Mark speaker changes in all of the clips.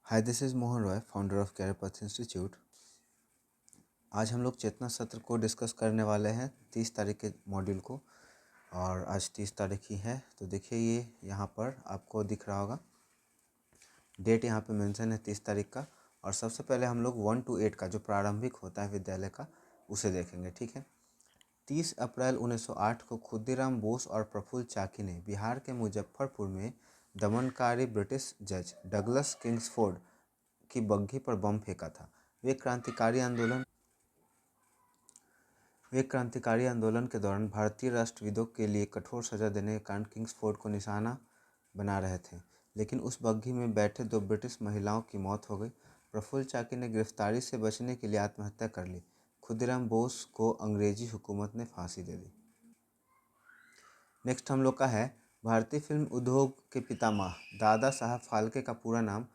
Speaker 1: Hi, this is Mohan Roy, founder of career path institute. आज हम लोग चेतना सत्र को डिस्कस करने वाले हैं 30 तारीख के मॉड्यूल को। और आज 30 तारीख ही है, तो देखिए ये यहाँ पर आपको दिख रहा होगा, डेट यहाँ पे मेंशन है 30 तारीख का। और सबसे पहले हम लोग 1 to 8 का जो प्रारंभिक होता है विद्यालय का, उसे देखेंगे। ठीक है। 30 अप्रैल 1908 को खुदीराम बोस और प्रफुल्ल चाकी ने बिहार के मुजफ्फरपुर में दमनकारी ब्रिटिश जज डगलस किंग्सफोर्ड की बग्घी पर बम फेंका था। वे क्रांतिकारी आंदोलन के दौरान भारतीय राष्ट्रविदों के लिए कठोर सजा देने के कारण किंग्सफोर्ड को निशाना बना रहे थे, लेकिन उस बग्घी में बैठे 2 ब्रिटिश महिलाओं की मौत हो गई। प्रफुल्ल चाकी ने गिरफ्तारी से बचने के लिए आत्महत्या कर ली। खुदीराम बोस को अंग्रेजी हुकूमत ने फांसी दे दी। नेक्स्ट हम लोग का है, भारतीय फिल्म उद्योग के पितामह दादा साहब फाल्के का पूरा नाम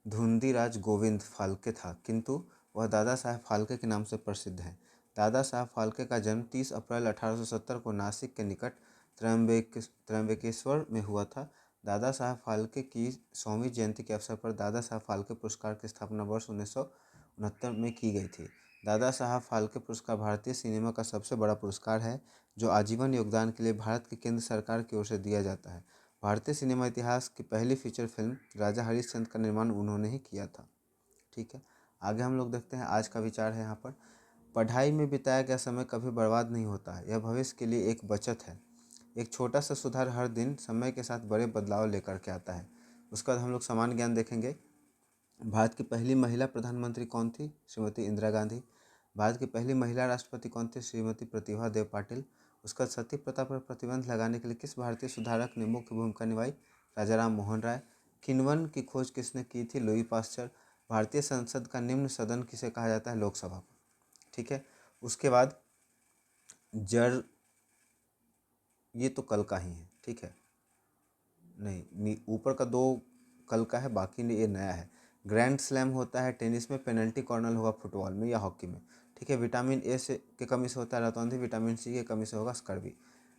Speaker 1: धुंधीराज गोविंद फाल्के था, किंतु वह दादा साहब फाल्के के नाम से प्रसिद्ध है। दादा साहब फाल्के का जन्म 30 अप्रैल 1870 को नासिक के निकट त्र्यंबकेश्वर में हुआ था। दादा साहब फाल्के की 100वीं जयंती के अवसर पर दादा साहब फाल्के पुरस्कार की स्थापना वर्ष 1969 में की गई थी। दादा साहब फाल्के पुरस्कार भारतीय सिनेमा का सबसे बड़ा पुरस्कार है, जो आजीवन योगदान के लिए भारत की केंद्र सरकार की ओर से दिया जाता है। भारतीय सिनेमा इतिहास की पहली फीचर फिल्म राजा हरिश्चंद्र का निर्माण उन्होंने ही किया था। ठीक है, आगे हम लोग देखते हैं। आज का विचार है यहाँ पर, पढ़ाई में बिताया गया समय कभी बर्बाद नहीं होता है, यह भविष्य के लिए एक बचत है। एक छोटा सा सुधार हर दिन समय के साथ बड़े बदलाव लेकर के आता है। उसके बाद हम लोग सामान्य ज्ञान देखेंगे। भारत की पहली महिला प्रधानमंत्री कौन थी? श्रीमती इंदिरा गांधी। भारत की पहली महिला राष्ट्रपति कौन थी? श्रीमती प्रतिभा देव पाटिल। उसका सती प्रथा पर प्रतिबंध लगाने के लिए किस भारतीय सुधारक ने मुख्य भूमिका निभाई? राजा राम मोहन राय। किण्वन की खोज किसने की थी? Louis Pasteur. भारतीय संसद का निम्न सदन किसे कहा जाता है? लोकसभा को। ठीक है, उसके बाद जर ये तो कल का ही है। ठीक है, नहीं ऊपर का 2 कल का है, बाकी ये नया है। ग्रैंड स्लैम होता है टेनिस में, पेनल्टी कॉर्नर होगा फुटबॉल में या हॉकी में। ठीक है, विटामिन ए से की कमी से होता है रतौंधी, विटामिन सी की कमी से होगा स्कर्वी।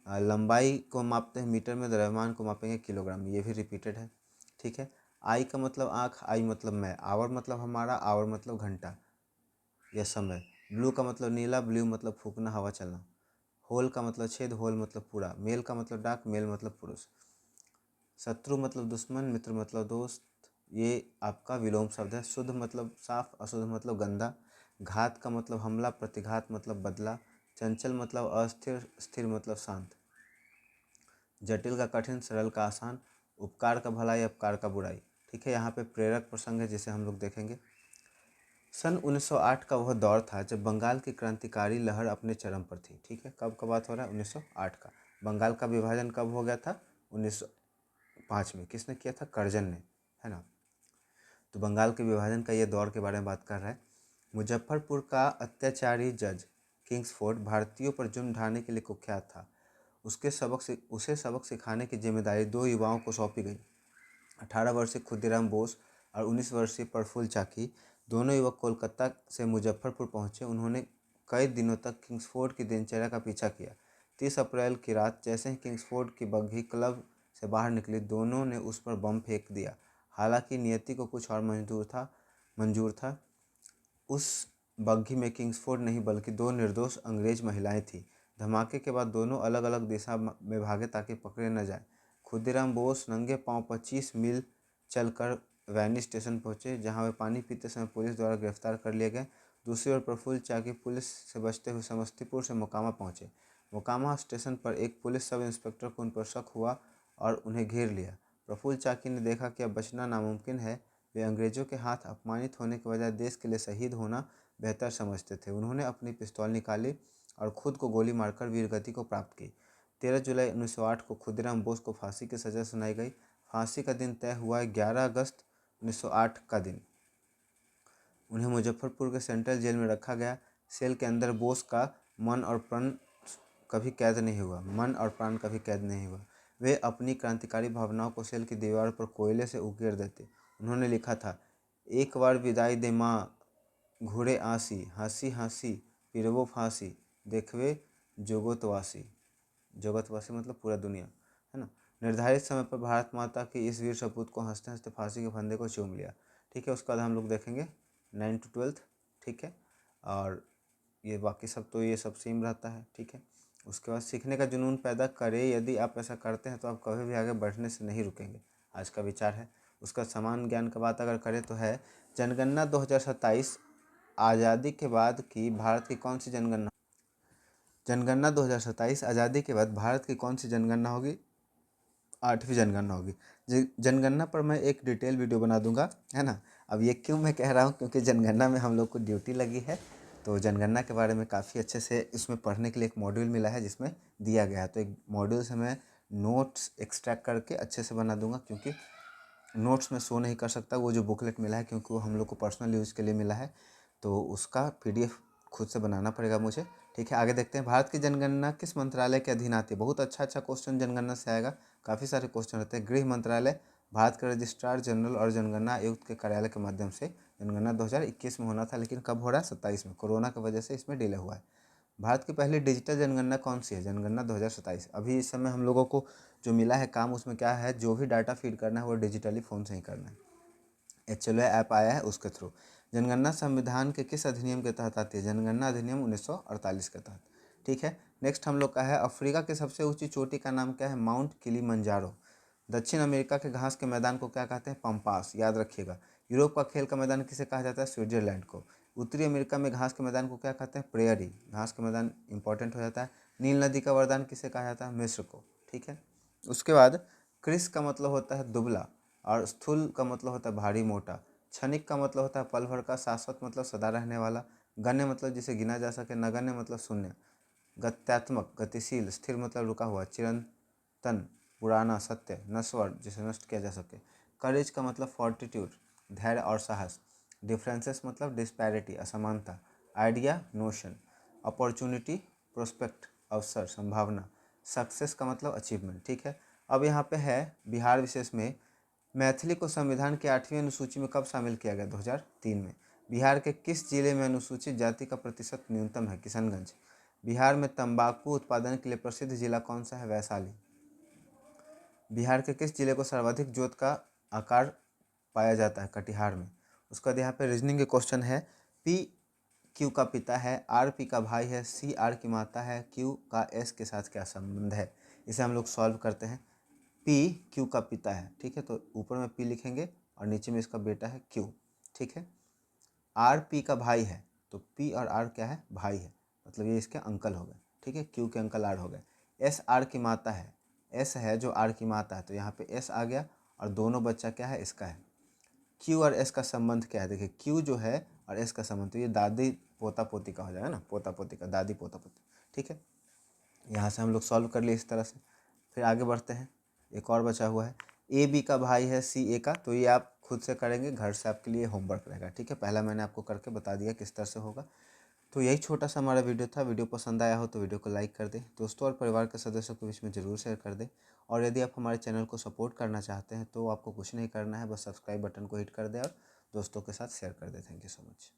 Speaker 1: लंबाई को मापते हैं मीटर में, द्रव्यमान को मापेंगे किलोग्राम में, ये भी रिपीटेड है। ठीक है, आई का मतलब आँख, आई मतलब मैं, आवर मतलब हमारा, आवर मतलब घंटा या समय। ब्लू का मतलब नीला, ब्लू मतलब फूकना, हवा चलना। होल का मतलब छेद, होल मतलब पूरा। मेल का मतलब डाक, मेल मतलब पुरुष। शत्रु मतलब दुश्मन, मित्र मतलब दोस्त, ये आपका विलोम शब्द है। शुद्ध मतलब साफ, अशुद्ध मतलब गंदा। घात का मतलब हमला, प्रतिघात मतलब बदला। चंचल मतलब अस्थिर, स्थिर मतलब शांत। जटिल का कठिन, सरल का आसान। उपकार का भलाई, अपकार का बुराई। ठीक है, यहाँ पे प्रेरक प्रसंग है जिसे हम लोग देखेंगे। सन 1908 का वह दौर था जब बंगाल की क्रांतिकारी लहर अपने चरम पर थी। ठीक है, कब का बात हो रहा है? 1908 का। बंगाल का विभाजन कब हो गया था? 1905 में। किसने किया था? कर्जन ने, है ना। तो बंगाल के विभाजन का ये दौर के बारे में बात कर रहा है। मुजफ्फरपुर का अत्याचारी जज किंग्सफोर्ड भारतीयों पर जुर्म ढाने के लिए कुख्यात था। उसे सबक सिखाने की जिम्मेदारी 2 युवाओं को सौंपी गई, 18 वर्षीय खुदीराम बोस और 19 वर्षीय प्रफुल्ल चाकी। दोनों युवक कोलकाता से मुजफ्फरपुर पहुंचे। उन्होंने कई दिनों तक किंग्सफोर्ड की दिनचर्या का पीछा किया। 30 अप्रैल की रात जैसे ही किंग्सफोर्ड की बग्घी क्लब से बाहर निकली, दोनों ने उस पर बम फेंक दिया। हालांकि नियति को कुछ और मंजूर था। उस बग्घी में किंग्सफोर्ड नहीं बल्कि 2 निर्दोष अंग्रेज महिलाएं थीं। धमाके के बाद दोनों अलग अलग दिशा में भागे ताकि पकड़े न जाए। खुदीराम बोस नंगे पांव 25 मील चलकर वैनी स्टेशन पहुंचे, जहां वे पानी पीते समय पुलिस द्वारा गिरफ्तार कर लिए गए। दूसरी ओर प्रफुल्ल चाकी पुलिस से बचते हुए समस्तीपुर से मोकामा पहुंचे। मोकामा स्टेशन पर एक पुलिस सब इंस्पेक्टर को उन पर शक हुआ और उन्हें घेर लिया। प्रफुल्ल चाकी ने देखा कि अब बचना नामुमकिन है। वे अंग्रेजों के हाथ अपमानित होने के बजाय देश के लिए शहीद होना बेहतर समझते थे। उन्होंने अपनी पिस्तौल निकाली और खुद को गोली मारकर वीरगति को प्राप्त की। 13 जुलाई 1908 को खुदीराम बोस को फांसी की सज़ा सुनाई गई। फांसी का दिन तय हुआ 11 अगस्त 1908 का दिन। उन्हें मुजफ्फरपुर के सेंट्रल जेल में रखा गया। सेल के अंदर बोस का मन और प्राण कभी कैद नहीं हुआ। वे अपनी क्रांतिकारी भावनाओं को सेल की दीवार पर कोयले से उकेर देते। उन्होंने लिखा था, एक बार विदाई दे माँ घूरे आसी, हंसी हंसी पिरवो फांसी, देखवे जोगतवासी। जगतवासी मतलब पूरा दुनिया, है ना। निर्धारित समय पर भारत माता की इस वीर सपूत को हंसते हंसते फांसी के फंदे को चूम लिया। ठीक है। उसके बाद हम लोग देखेंगे 9 to 12, ठीक है। और ये बाकी सब तो ये सब सेम रहता है, ठीक है। उसके बाद सीखने का जुनून पैदा करे, यदि आप ऐसा करते हैं तो आप कभी भी आगे बढ़ने से नहीं रुकेंगे, आज का विचार है। उसका समान ज्ञान का बात अगर करें तो है जनगणना 2027 आज़ादी के बाद की भारत की कौन सी जनगणना, जनगणना 2027 आज़ादी के बाद भारत की कौन सी जनगणना होगी, 8वीं जनगणना होगी। जनगणना पर मैं एक डिटेल वीडियो बना दूंगा, है ना। अब ये क्यों मैं कह रहा हूँ, क्योंकि जनगणना में हम लोग को ड्यूटी लगी है, तो जनगणना के बारे में काफ़ी अच्छे से इसमें पढ़ने के लिए एक मॉड्यूल मिला है जिसमें दिया गया है। तो एक मॉड्यूल से मैं नोट्स एक्सट्रैक्ट करके अच्छे से बना दूंगा, क्योंकि नोट्स में शो नहीं कर सकता वो जो बुकलेट मिला है, क्योंकि वो हम लोग को पर्सनल यूज़ के लिए मिला है, तो उसका PDF खुद से बनाना पड़ेगा मुझे, ठीक है। आगे देखते हैं, भारत की जनगणना किस मंत्रालय के अधीन आती है। बहुत अच्छा क्वेश्चन जनगणना से आएगा, काफ़ी सारे क्वेश्चन रहते हैं। गृह मंत्रालय, भारत के रजिस्ट्रार जनरल और जनगणना आयुक्त के कार्यालय के माध्यम से जनगणना 2021 में होना था, लेकिन कब हो रहा है, 27 में, कोरोना की वजह से इसमें डिले हुआ है। भारत की पहली डिजिटल जनगणना कौन सी है, जनगणना 2027। अभी इस समय हम लोगों को जो मिला है काम, उसमें क्या है, जो भी डाटा फीड करना है वो डिजिटली फ़ोन से ही करना है। HLO ऐप आया है उसके थ्रू। जनगणना संविधान के किस अधिनियम के तहत आती है, जनगणना अधिनियम 1948 के तहत, ठीक है। नेक्स्ट हम लोग का है, अफ्रीका की सबसे ऊंची चोटी का नाम क्या है, माउंट किलिमंजारो। दक्षिण अमेरिका के घास के मैदान को क्या कहते हैं, पम्पास, याद रखिएगा। यूरोप का खेल का मैदान किसे कहा जाता है, स्विट्जरलैंड को। उत्तरी अमेरिका में घास के मैदान को क्या कहते हैं, प्रेयरी, घास के मैदान इंपॉर्टेंट हो जाता है। नील नदी का वरदान किसे कहा जाता है, मिस्र को, ठीक है। उसके बाद क्रिस का मतलब होता है दुबला, और स्थूल का मतलब होता है भारी मोटा। क्षणिक का मतलब होता है पल भर का। शाश्वत मतलब सदा रहने वाला। गण्य मतलब जिसे गिना जा सके। नगण्य मतलब शून्य। गत्यात्मक गतिशील। स्थिर मतलब रुका हुआ। चिरंतन पुराना सत्य। नश्वर जिसे नष्ट किया जा सके। करेज का मतलब फोर्टिट्यूड धैर्य और साहस। डिफरेंसेस मतलब डिस्पैरिटी असमानता। Idea notion. अपॉर्चुनिटी प्रोस्पेक्ट अवसर संभावना। सक्सेस का मतलब अचीवमेंट, ठीक है। अब यहाँ पे है बिहार विशेष में, मैथिली को संविधान की 8वीं अनुसूची में कब शामिल किया गया, 2003 में। बिहार के किस जिले में अनुसूचित जाति का प्रतिशत न्यूनतम है, किशनगंज। बिहार में तंबाकू उत्पादन के लिए प्रसिद्ध जिला कौन सा है, वैशाली। बिहार के किस जिले को सर्वाधिक जोत का आकार पाया जाता है, कटिहार में। उसके बाद यहाँ पे रीजनिंग के क्वेश्चन है। P Q का पिता है, R P का भाई है, C R की माता है, Q का S के साथ क्या संबंध है। इसे हम लोग सॉल्व करते हैं। P Q का पिता है, ठीक है, तो ऊपर में P लिखेंगे और नीचे में इसका बेटा है Q, ठीक है। R P का भाई है, तो P और R क्या है, भाई है, मतलब ये इसके अंकल हो गए, ठीक है। Q के अंकल R हो गए। S R की माता है, S है जो R की माता है, तो यहाँ पे S आ गया, और दोनों बच्चा क्या है, इसका है। Q और S का संबंध क्या है, देखिए Q जो है और S का संबंध, तो ये दादी पोता पोती का हो जाएगा ना, पोता पोती का, दादी पोता पोती, ठीक है। यहाँ से हम लोग सॉल्व कर लिए इस तरह से। फिर आगे बढ़ते हैं, एक और बचा हुआ है। A B का भाई है, C A का, तो ये आप खुद से करेंगे, घर से आपके लिए होमवर्क रहेगा, ठीक है। पहला मैंने आपको करके बता दिया किस तरह से होगा। तो यही छोटा सा हमारा वीडियो था। वीडियो पसंद आया हो तो वीडियो को लाइक कर दें, दोस्तों और परिवार के सदस्यों के बीच में ज़रूर शेयर कर दें। और यदि आप हमारे चैनल को सपोर्ट करना चाहते हैं तो आपको कुछ नहीं करना है, बस सब्सक्राइब बटन को हिट कर दें और दोस्तों के साथ शेयर कर दें। Thank you so much.